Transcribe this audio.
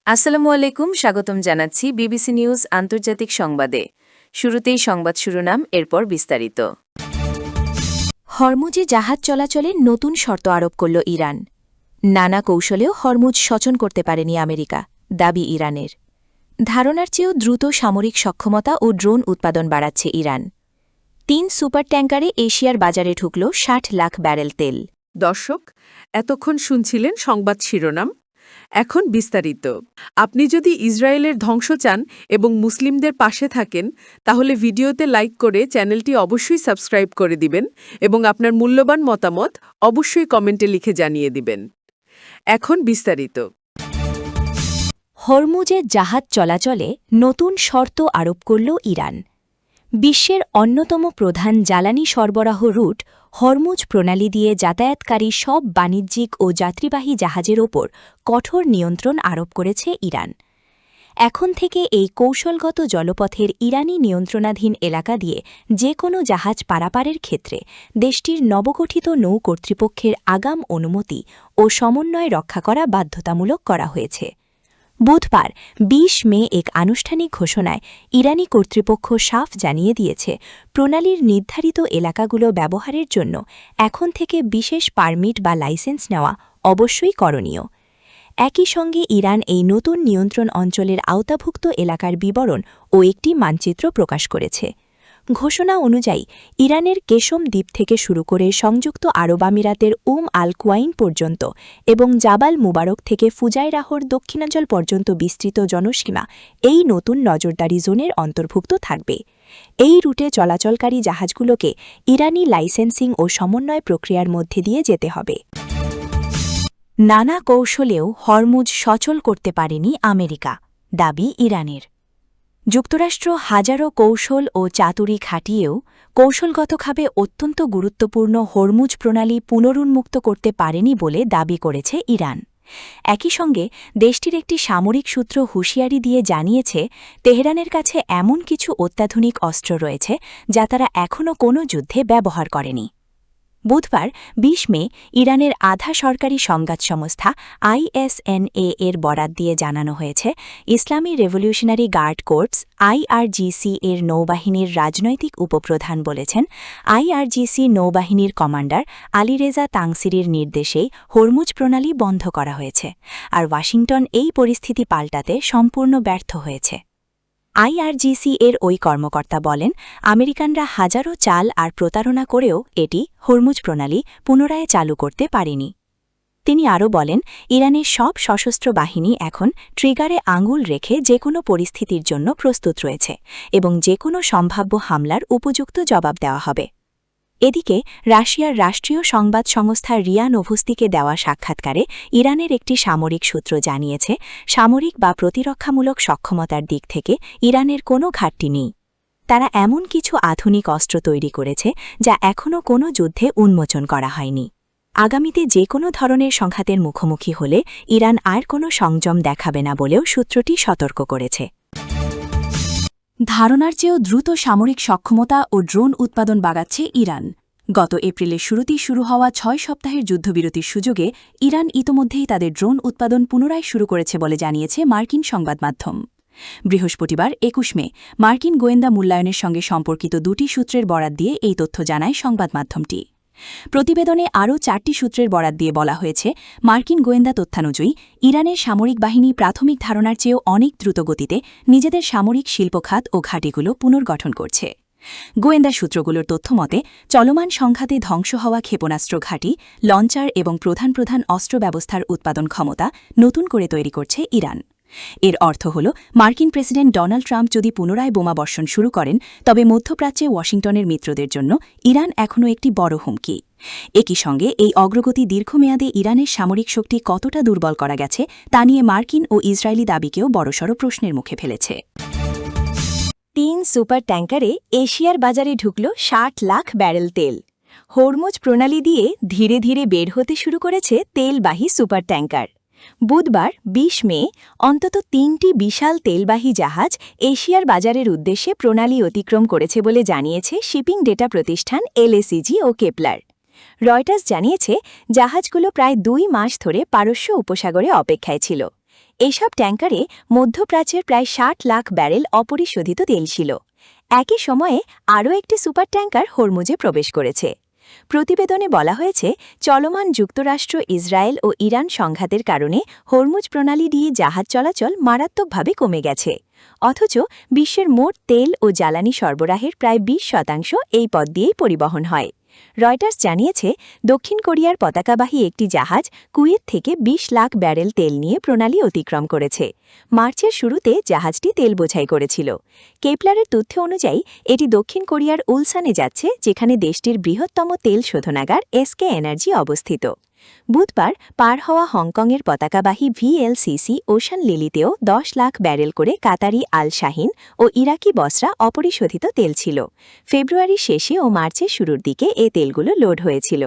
আসসালামু আলাইকুম, স্বাগতম জানাচ্ছি বিবিসি নিউজ আন্তর্জাতিক সংবাদে। শুরুতেই সংবাদ শিরোনাম, এরপর বিস্তারিত। হরমুজে জাহাজ চলাচলে নতুন শর্ত আরোপ করল ইরান। নানা কৌশলেও হরমুজ সচন করতে পারেনি আমেরিকা, দাবি ইরানের। ধারণার চেয়েও দ্রুত সামরিক সক্ষমতা ও ড্রোন উৎপাদন বাড়াচ্ছে ইরান। ৩ সুপার ট্যাঙ্কারে এশিয়ার বাজারে ঢুকল ৬০ লাখ ব্যারেল তেল। দর্শক, এতক্ষণ শুনছিলেন সংবাদ শিরোনাম। এখন বিস্তারিত। আপনি যদি ইসরায়েলের ধ্বংস চান এবং মুসলিমদের পাশে থাকেন, তাহলে ভিডিওতে লাইক করে চ্যানেলটি অবশ্যই সাবস্ক্রাইব করে দিবেন এবং আপনার মূল্যবান মতামত অবশ্যই কমেন্টে লিখে জানিয়ে দিবেন। এখন বিস্তারিত। হরমুজে জাহাজ চলাচলে নতুন শর্ত আরোপ করল ইরান। বিশ্বের অন্যতম প্রধান জ্বালানি সরবরাহ রুট হরমুজ প্রণালী দিয়ে যাতায়াতকারী সব বাণিজ্যিক ও যাত্রীবাহী জাহাজের ওপর কঠোর নিয়ন্ত্রণ আরোপ করেছে ইরান। এখন থেকে এই কৌশলগত জলপথের ইরানি নিয়ন্ত্রণাধীন এলাকা দিয়ে যে কোনো জাহাজ পারাপারের ক্ষেত্রে দেশটির নবগঠিত নৌ কর্তৃপক্ষের আগাম অনুমতি ও সমন্বয় রক্ষা করা বাধ্যতামূলক করা হয়েছে। বুধবার ২০ মে এক আনুষ্ঠানিক ঘোষণায় ইরানি কর্তৃপক্ষ সাফ জানিয়ে দিয়েছে, প্রণালীর নির্ধারিত এলাকাগুলো ব্যবহারের জন্য এখন থেকে বিশেষ পারমিট বা লাইসেন্স নেওয়া অবশ্যই করণীয়। একই সঙ্গে ইরান এই নতুন নিয়ন্ত্রণ অঞ্চলের আওতাভুক্ত এলাকার বিবরণ ও একটি মানচিত্র প্রকাশ করেছে। ঘোষণা অনুযায়ী ইরানের কেশম দ্বীপ থেকে শুরু করে সংযুক্ত আরব আমিরাতের আল কুয়াইন পর্যন্ত এবং জাবাল মুবারক থেকে ফুজাইরাহর দক্ষিণাঞ্চল পর্যন্ত বিস্তৃত জনসীমা এই নতুন নজরদারি জোনের অন্তর্ভুক্ত থাকবে। এই রুটে চলাচলকারী জাহাজগুলোকে ইরানি লাইসেন্সিং ও সমন্বয় প্রক্রিয়ার মধ্যে দিয়ে যেতে হবে। নানা কৌশলেও হরমুজ সচল করতে পারেনি আমেরিকা, দাবি ইরানের। যুক্তরাষ্ট্র হাজারো কৌশল ও চাতুরি খাটিয়েও কৌশলগতভাবে অত্যন্ত গুরুত্বপূর্ণ হরমুজ প্রণালী পুনরুন্মুক্ত করতে পারেনি বলে দাবি করেছে ইরান। একই সঙ্গে দেশটির একটি সামরিক সূত্র হুঁশিয়ারি দিয়ে জানিয়েছে, তেহরানের কাছে এমন কিছু অত্যাধুনিক অস্ত্র রয়েছে যা তারা এখনও কোনো যুদ্ধে ব্যবহার করেনি। বুধবার ২০ মে ইরানের আধা সরকারি সংবাদ সংস্থা ISNA এর বরাত দিয়ে জানানো হয়েছে, ইসলামী রেভলিউশনারি গার্ড কোর্পস IRGC এর নৌবাহিনীর রাজনৈতিক উপপ্রধান বলেছেন, IRGC নৌবাহিনীর কমান্ডার আলীরেজা তাংসিরির নির্দেশেই হরমুজ প্রণালী বন্ধ করা হয়েছে, আর ওয়াশিংটন এই পরিস্থিতি পাল্টাতে সম্পূর্ণ ব্যর্থ হয়েছে। IRGC এর ওই কর্মকর্তা বলেন, আমেরিকানরা হাজারো চাল আর প্রতারণা করেও এটি হরমুজ প্রণালী পুনরায় চালু করতে পারেনি। তিনি আরও বলেন, ইরানের সব সশস্ত্র বাহিনী এখন ট্রিগারে আঙুল রেখে যে কোনো পরিস্থিতির জন্য প্রস্তুত রয়েছে এবং যে কোনো সম্ভাব্য হামলার উপযুক্ত জবাব দেওয়া হবে। এদিকে রাশিয়ার রাষ্ট্রীয় সংবাদ সংস্থা রিয়া নোভোস্তিকে দেওয়া সাক্ষাৎকারে ইরানের একটি সামরিক সূত্র জানিয়েছে, সামরিক বা প্রতিরক্ষামূলক সক্ষমতার দিক থেকে ইরানের কোনো ঘাটতি নেই। তারা এমন কিছু আধুনিক অস্ত্র তৈরি করেছে যা এখনও কোনো যুদ্ধে উন্মোচন করা হয়নি। আগামীতে যে কোনো ধরনের সংঘাতের মুখোমুখি হলে ইরান আর কোনো সংযম দেখাবে না বলেও সূত্রটি সতর্ক করেছে। ধারণার চেয়েও দ্রুত সামরিক সক্ষমতা ও ড্রোন উৎপাদন বাড়াচ্ছে ইরান। গত এপ্রিলের শুরুতেই শুরু হওয়া ৬ সপ্তাহের যুদ্ধবিরতির সুযোগে ইরান ইতোমধ্যেই তাদের ড্রোন উৎপাদন পুনরায় শুরু করেছে বলে জানিয়েছে মার্কিন সংবাদমাধ্যম। বৃহস্পতিবার ২১ মে মার্কিন গোয়েন্দা মূল্যায়নের সঙ্গে সম্পর্কিত দুটি সূত্রের বরাত দিয়ে এই তথ্য জানায় সংবাদমাধ্যমটি। প্রতিবেদনে আরও ৪টি সূত্রের বরাত দিয়ে বলা হয়েছে, মার্কিন গোয়েন্দা তথ্যানুযায়ী ইরানের সামরিক বাহিনী প্রাথমিক ধারণার চেয়েও অনেক দ্রুত গতিতে নিজেদের সামরিক শিল্পখাত ও ঘাঁটিগুলো পুনর্গঠন করছে। গোয়েন্দা সূত্রগুলোর তথ্যমতে চলমান সংঘাতে ধ্বংস হওয়া ক্ষেপণাস্ত্র ঘাঁটি, লঞ্চার এবং প্রধান প্রধান অস্ত্র ব্যবস্থার উৎপাদন ক্ষমতা নতুন করে তৈরি করছে ইরান। এর অর্থ হল, মার্কিন প্রেসিডেন্ট ডোনাল্ড ট্রাম্প যদি পুনরায় বোমাবর্ষণ শুরু করেন, তবে মধ্যপ্রাচ্যে ওয়াশিংটনের মিত্রদের জন্য ইরান এখনও একটি বড় হুমকি। একই সঙ্গে এই অগ্রগতি দীর্ঘমেয়াদে ইরানের সামরিক শক্তি কতটা দুর্বল করা গেছে তা নিয়ে মার্কিন ও ইসরায়েলি দাবিকেও বড়সড় প্রশ্নের মুখে ফেলেছে। ৩ সুপার ট্যাঙ্কারে এশিয়ার বাজারে ঢুকল ৬০ লাখ ব্যারেল তেল। হরমুজ প্রণালী দিয়ে ধীরে ধীরে বের হতে শুরু করেছে তেলবাহী সুপার ট্যাঙ্কার। বুধবার ২০ মে অন্তত ৩টি বিশাল তেলবাহী জাহাজ এশিয়ার বাজারের উদ্দেশ্যে প্রণালী অতিক্রম করেছে বলে জানিয়েছে শিপিং ডেটা প্রতিষ্ঠান LSEG ও কেপলার। রয়টার্স জানিয়েছে, জাহাজগুলো প্রায় ২ মাস ধরে পারস্য উপসাগরে অপেক্ষায় ছিল। এসব ট্যাঙ্কারে মধ্যপ্রাচ্যের প্রায় ৬০ লাখ ব্যারেল অপরিশোধিত তেল ছিল। একই সময়ে আরও একটি সুপার ট্যাঙ্কার হরমুজে প্রবেশ করেছে। প্রতিবেদনে বলা হয়েছে, চলমান যুক্তরাষ্ট্র, ইসরায়েল ও ইরান সংঘাতের কারণে হরমুজ প্রণালী দিয়ে জাহাজ চলাচল মারাত্মকভাবে কমে গেছে। অথচ বিশ্বের মোট তেল ও জ্বালানি সরবরাহের প্রায় ২০% এই পথ দিয়েই পরিবহন হয়। রয়টার্স জানিয়েছে, দক্ষিণ কোরিয়ার পতাকাবাহী একটি জাহাজ কুয়েত থেকে ২০ লাখ ব্যারেল তেল নিয়ে প্রণালী অতিক্রম করেছে। মার্চের শুরুতে জাহাজটি তেল বোঝাই করেছিল। কেপলারের তথ্য অনুযায়ী এটি দক্ষিণ কোরিয়ার উলসানে যাচ্ছে, যেখানে দেশটির বৃহত্তম তেল শোধনাগার এসকে এনার্জি অবস্থিত। বুধবার পার হওয়া হংকংয়ের পতাকাবাহী ভিএলসিসি ওশান লিলিতেও ১০ লাখ ব্যারেল করে কাতারি আল শাহিন ও ইরাকি বসরা অপরিশোধিত তেল ছিল। ফেব্রুয়ারির শেষে ও মার্চের শুরুর দিকে এ তেলগুলো লোড হয়েছিল।